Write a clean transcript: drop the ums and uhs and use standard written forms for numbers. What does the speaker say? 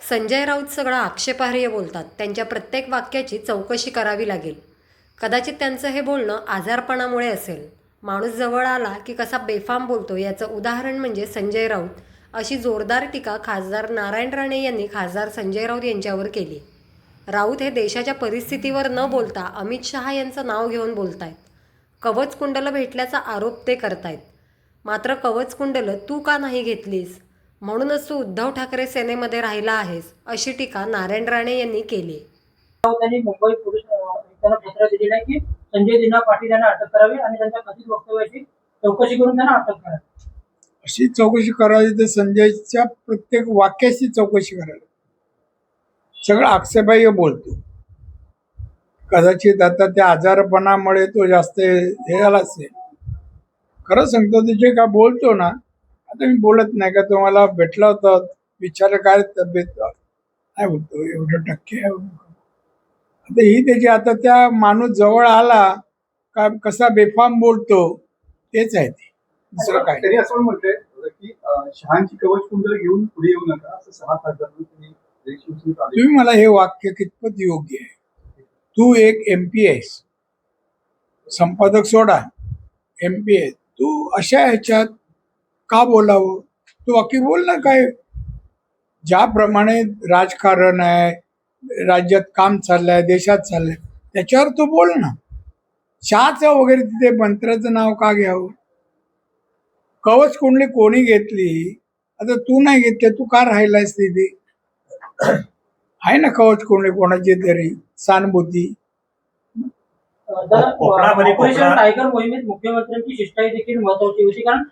संजय राऊत सगळं आक्षेपार्ह बोलतात. त्यांच्या प्रत्येक वाक्याची चौकशी करावी लागेल. कदाचित त्यांचं हे बोलणं आजारपणामुळे असेल. माणूस जवळ आला की कसा बेफाम बोलतो याचं उदाहरण म्हणजे संजय राऊत. अशी जोरदार टीका खासदार नारायण राणे यांनी खासदार संजय राऊत यांच्यावर केली. राऊत हे देशाच्या परिस्थितीवर न बोलता अमित शहा यांचं नाव घेऊन बोलतायत. कवच कुंडलं भेटल्याचा आरोप ते करतायत. मात्र कवच कुंडलं तू का नाही घेतलीस, म्हणूनच तू उद्धव ठाकरे सेनेमध्ये राहिला आहेस, अशी टीका नारायण राणे यांनी केली. त्यांनी मुंबई पोलीस आयुक्तांना पत्र दिलेलं आहे की संजय दिना पाटील यांना अटक करावी आणि त्यांच्या कथित वक्तव्याची चौकशी करून त्यांना अटक करावी. अशी चौकशी करावी तर संजयच्या प्रत्येक वाक्याची चौकशी करावी. सगळं आक्षेपार्ह बोलतो. कदाचित आता त्या आजारपणामुळे तो जास्त हे झाला असेल. खरं सांगतो ते जे का बोलतो ना, आता मी बोलत नाही का तुम्हाला भेटला होता विचार काय तब्येत काय बोलतो एवढं टक्के आता ही त्याची आता त्या माणूस जवळ आला का कसा बेफाम बोलतो तेच आहे ते, दुसरं काय. त्यांनी असं म्हटलंय की शहांची कवच कुंडल घेऊन पुढे येऊ नका असं 6 खासदारांनी तुम्ही मला हे वाक्य कितपत योग्य आहे. तू एक MP आहेस, संपादक सोडा, MP आहे तू, अशा ह्याच्यात का बोलावं. तू वाक्य बोल ना. काय ज्याप्रमाणे राजकारण आहे, राज्यात काम चाललंय, देशात चाललंय, त्याच्यावर तू बोल ना. चहाचं वगैरे तिथे मंत्राचं नाव का घ्यावं. कवच कुंडली कोणी घेतली, आता तू नाही घेतली, तू का राहिलायस तिथे. आहे ना कवच कुंडली कोणाची तरी सहानुभूती. ऑपरेशन टायगर मोहिमेत मुख्यमंत्र्यांची शिष्टाई देखील महत्वाची होती, कारण